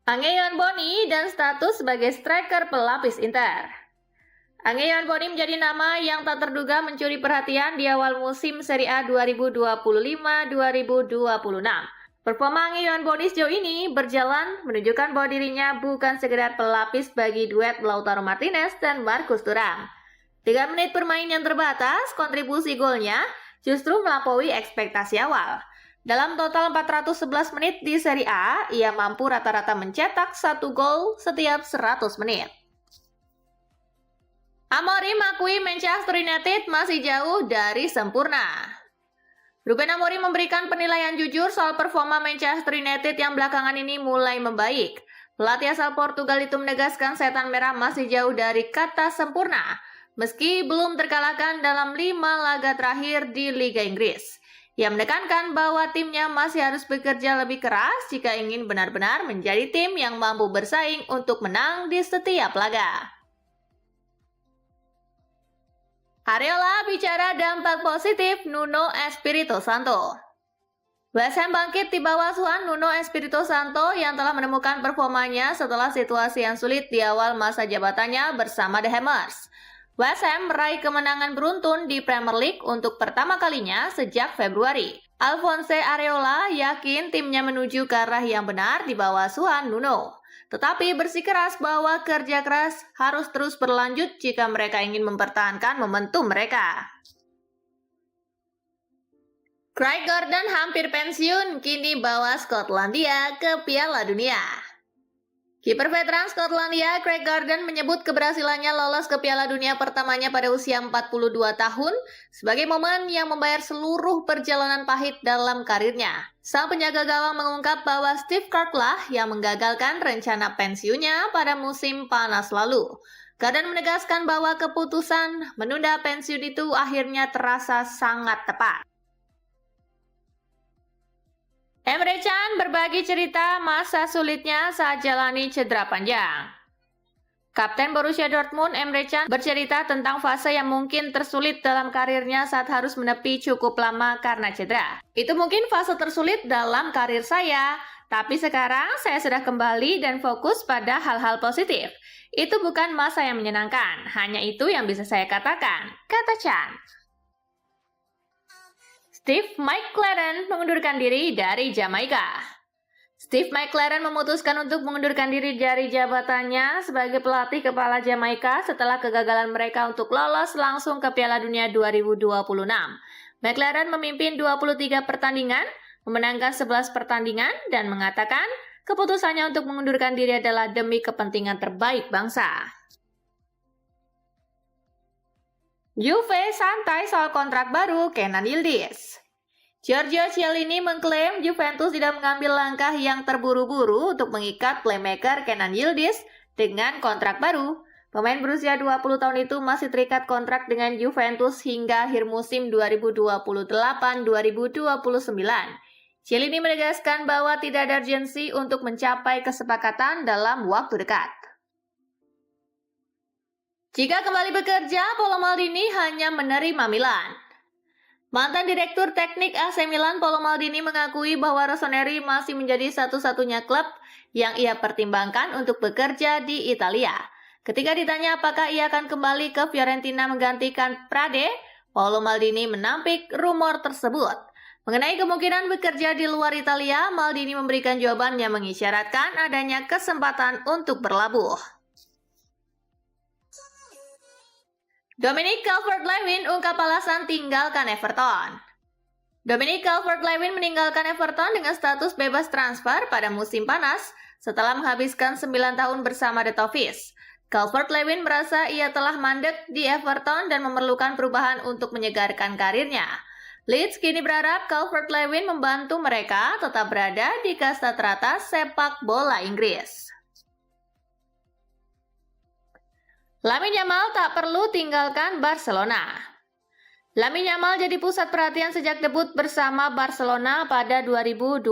Angeyon Boni dan status sebagai striker pelapis Inter. Angeyon Boni menjadi nama yang tak terduga mencuri perhatian di awal musim Serie A 2025-2026. Performa Angeyon Boni sejauh ini berjalan menunjukkan bahwa dirinya bukan sekedar pelapis bagi duet Lautaro Martinez dan Marcus Thuram. 3 menit bermain yang terbatas, kontribusi golnya justru melampaui ekspektasi awal. Dalam total 411 menit di Serie A, ia mampu rata-rata mencetak 1 gol setiap 100 menit. Amorim mengakui Manchester United masih jauh dari sempurna. Ruben Amorim memberikan penilaian jujur soal performa Manchester United yang belakangan ini mulai membaik. Pelatih asal Portugal itu menegaskan setan merah masih jauh dari kata sempurna, meski belum terkalahkan dalam 5 laga terakhir di Liga Inggris. Ia menekankan bahwa timnya masih harus bekerja lebih keras jika ingin benar-benar menjadi tim yang mampu bersaing untuk menang di setiap laga. Areola bicara dampak positif Nuno Espirito Santo. West Ham bangkit di bawah asuhan Nuno Espirito Santo yang telah menemukan performanya setelah situasi yang sulit di awal masa jabatannya bersama The Hammers. West Ham meraih kemenangan beruntun di Premier League untuk pertama kalinya sejak Februari. Alphonse Areola yakin timnya menuju ke arah yang benar di bawah asuhan Nuno. Tetapi bersikeras bahwa kerja keras harus terus berlanjut jika mereka ingin mempertahankan momentum mereka. Craig Gordon hampir pensiun, kini bawa Skotlandia ke Piala Dunia. Kiper veteran Skotlandia Craig Gordon menyebut keberhasilannya lolos ke Piala Dunia pertamanya pada usia 42 tahun sebagai momen yang membayar seluruh perjalanan pahit dalam karirnya. Sang penjaga gawang mengungkap bahwa Steve Clarke lah yang menggagalkan rencana pensiunnya pada musim panas lalu. Gordon menegaskan bahwa keputusan menunda pensiun itu akhirnya terasa sangat tepat. Emre Can berbagi cerita masa sulitnya saat jalani cedera panjang. Kapten Borussia Dortmund Emre Can bercerita tentang fase yang mungkin tersulit dalam karirnya saat harus menepi cukup lama karena cedera. Itu mungkin fase tersulit dalam karir saya, tapi sekarang saya sudah kembali dan fokus pada hal-hal positif. Itu bukan masa yang menyenangkan, hanya itu yang bisa saya katakan, kata Can. Steve McClaren mengundurkan diri dari Jamaika. Steve McClaren memutuskan untuk mengundurkan diri dari jabatannya sebagai pelatih kepala Jamaika setelah kegagalan mereka untuk lolos langsung ke Piala Dunia 2026. McClaren memimpin 23 pertandingan, memenangkan 11 pertandingan, dan mengatakan keputusannya untuk mengundurkan diri adalah demi kepentingan terbaik bangsa. Juve santai soal kontrak baru Kenan Yildiz. Giorgio Chiellini mengklaim Juventus tidak mengambil langkah yang terburu-buru untuk mengikat playmaker Kenan Yildiz dengan kontrak baru. Pemain berusia 20 tahun itu masih terikat kontrak dengan Juventus hingga akhir musim 2028-2029. Chiellini menegaskan bahwa tidak ada urgensi untuk mencapai kesepakatan dalam waktu dekat. Jika kembali bekerja, Paolo Maldini hanya menerima Milan. Mantan Direktur Teknik AC Milan Paolo Maldini mengakui bahwa Rossoneri masih menjadi satu-satunya klub yang ia pertimbangkan untuk bekerja di Italia. Ketika ditanya apakah ia akan kembali ke Fiorentina menggantikan Prade, Paolo Maldini menampik rumor tersebut. Mengenai kemungkinan bekerja di luar Italia, Maldini memberikan jawaban yang mengisyaratkan adanya kesempatan untuk berlabuh. Dominic Calvert-Lewin ungkap alasan tinggalkan Everton. Dominic Calvert-Lewin meninggalkan Everton dengan status bebas transfer pada musim panas setelah menghabiskan 9 tahun bersama The Toffees. Calvert-Lewin merasa ia telah mandek di Everton dan memerlukan perubahan untuk menyegarkan karirnya. Leeds kini berharap Calvert-Lewin membantu mereka tetap berada di kasta teratas sepak bola Inggris. Lamine Yamal tak perlu tinggalkan Barcelona. Lamine Yamal jadi pusat perhatian sejak debut bersama Barcelona pada 2023.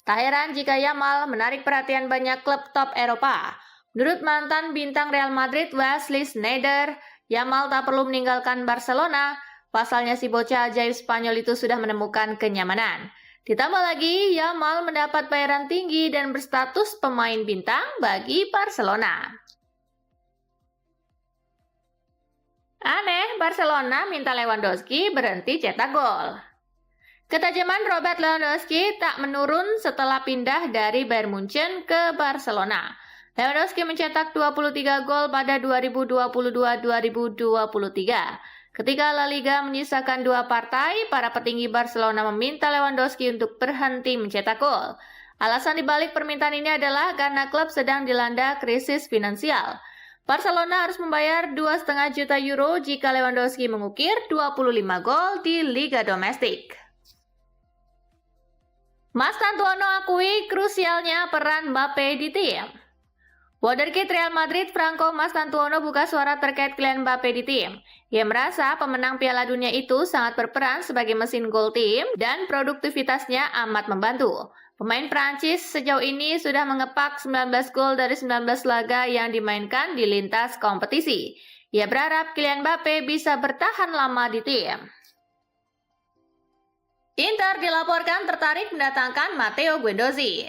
Tak heran jika Yamal menarik perhatian banyak klub top Eropa. Menurut mantan bintang Real Madrid Wesley Sneijder, Yamal tak perlu meninggalkan Barcelona. Pasalnya si bocah ajaib Spanyol itu sudah menemukan kenyamanan. Ditambah lagi, Yamal mendapat bayaran tinggi dan berstatus pemain bintang bagi Barcelona. Aneh, Barcelona minta Lewandowski berhenti cetak gol. Ketajaman Robert Lewandowski tak menurun setelah pindah dari Bayern Munchen ke Barcelona. Lewandowski mencetak 23 gol pada 2022-2023. Ketika La Liga menyisakan 2 partai, para petinggi Barcelona meminta Lewandowski untuk berhenti mencetak gol. Alasan dibalik permintaan ini adalah karena klub sedang dilanda krisis finansial. Barcelona harus membayar 2,5 juta euro jika Lewandowski mengukir 25 gol di Liga Domestik. Mastantuono akui krusialnya peran Mbappe di tim. Wonderkid Real Madrid Franco Mastantuono buka suara terkait Kylian Mbappe di tim. Ia merasa pemenang Piala Dunia itu sangat berperan sebagai mesin gol tim dan produktivitasnya amat membantu. Pemain Prancis sejauh ini sudah mengepak 19 gol dari 19 laga yang dimainkan di lintas kompetisi. Ia berharap Kylian Mbappe bisa bertahan lama di tim. Inter dilaporkan tertarik mendatangkan Matteo Guendouzi.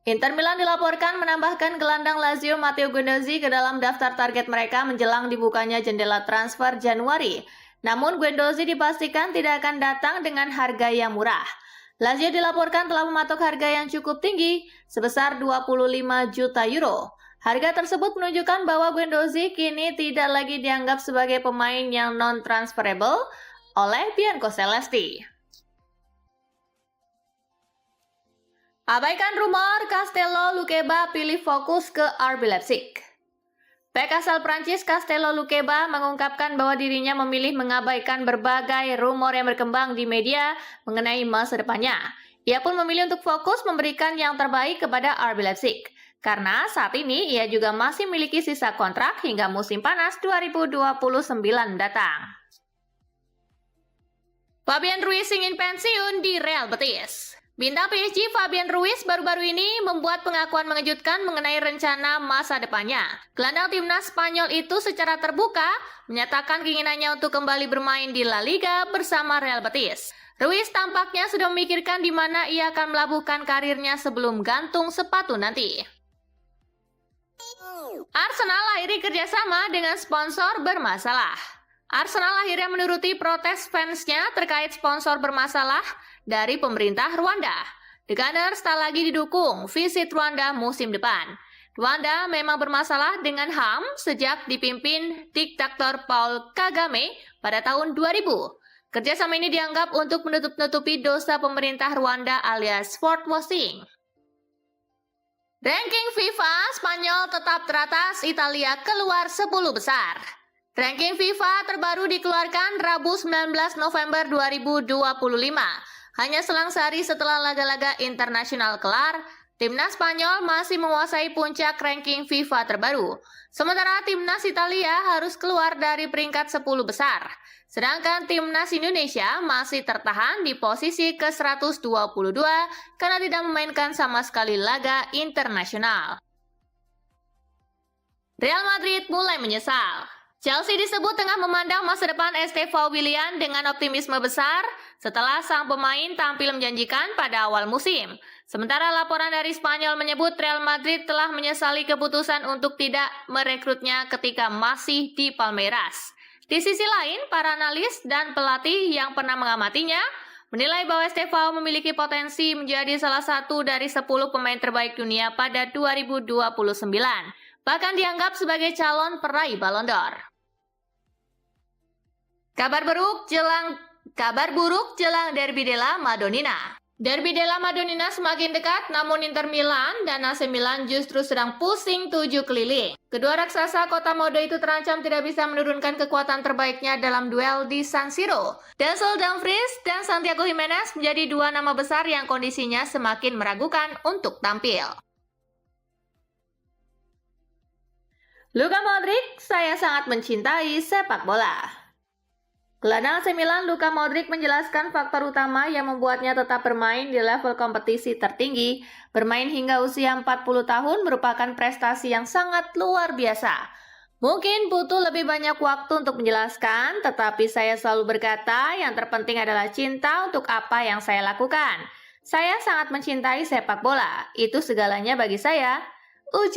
Inter Milan dilaporkan menambahkan gelandang Lazio Matteo Guendouzi ke dalam daftar target mereka menjelang dibukanya jendela transfer Januari. Namun Guendouzi dipastikan tidak akan datang dengan harga yang murah. Lazio dilaporkan telah mematok harga yang cukup tinggi, sebesar 25 juta euro. Harga tersebut menunjukkan bahwa Guendouzi kini tidak lagi dianggap sebagai pemain yang non-transferable oleh Biancocelesti. Abaikan rumor Castello Luqueba pilih fokus ke RB Leipzig. Bek asal Prancis Castello Luqueba mengungkapkan bahwa dirinya memilih mengabaikan berbagai rumor yang berkembang di media mengenai masa depannya. Ia pun memilih untuk fokus memberikan yang terbaik kepada RB Leipzig. Karena saat ini ia juga masih memiliki sisa kontrak hingga musim panas 2029 datang. Fabian Ruiz ingin pensiun di Real Betis. Bintang PSG Fabian Ruiz baru-baru ini membuat pengakuan mengejutkan mengenai rencana masa depannya. Gelandang timnas Spanyol itu secara terbuka menyatakan keinginannya untuk kembali bermain di La Liga bersama Real Betis. Ruiz tampaknya sudah memikirkan di mana ia akan melabuhkan karirnya sebelum gantung sepatu nanti. Arsenal akhiri kerjasama dengan sponsor bermasalah. Arsenal akhirnya menuruti protes fansnya terkait sponsor bermasalah dari pemerintah Rwanda. The Gunners tak lagi didukung visit Rwanda musim depan. Rwanda memang bermasalah dengan HAM sejak dipimpin diktator Paul Kagame pada tahun 2000. Kerjasama ini dianggap untuk menutup-nutupi dosa pemerintah Rwanda alias sport washing. Ranking FIFA, Spanyol tetap teratas, Italia keluar 10 besar. Ranking FIFA terbaru dikeluarkan Rabu 19 November 2025. Hanya selang sehari setelah laga-laga internasional kelar, timnas Spanyol masih menguasai puncak ranking FIFA terbaru. Sementara timnas Italia harus keluar dari peringkat 10 besar. Sedangkan timnas Indonesia masih tertahan di posisi ke-122 karena tidak memainkan sama sekali laga internasional. Real Madrid mulai menyesal. Chelsea disebut tengah memandang masa depan Estevao Willian dengan optimisme besar setelah sang pemain tampil menjanjikan pada awal musim. Sementara laporan dari Spanyol menyebut Real Madrid telah menyesali keputusan untuk tidak merekrutnya ketika masih di Palmeiras. Di sisi lain, para analis dan pelatih yang pernah mengamatinya menilai bahwa Estevao memiliki potensi menjadi salah satu dari 10 pemain terbaik dunia pada 2029. Bahkan dianggap sebagai calon peraih Ballon d'Or. Kabar buruk jelang Derby della Madonnina. Derby della Madonnina semakin dekat, namun Inter Milan dan AC Milan justru sedang pusing 7 keliling. Kedua raksasa kota mode itu terancam tidak bisa menurunkan kekuatan terbaiknya dalam duel di San Siro. Denzel Dumfries dan Santiago Jimenez menjadi dua nama besar yang kondisinya semakin meragukan untuk tampil. Luka Modric, saya sangat mencintai sepak bola. Gelandang AC Milan Luka Modric menjelaskan faktor utama yang membuatnya tetap bermain di level kompetisi tertinggi. Bermain hingga usia 40 tahun merupakan prestasi yang sangat luar biasa. Mungkin butuh lebih banyak waktu untuk menjelaskan, tetapi saya selalu berkata yang terpenting adalah cinta untuk apa yang saya lakukan. Saya sangat mencintai sepak bola, itu segalanya bagi saya. Ujar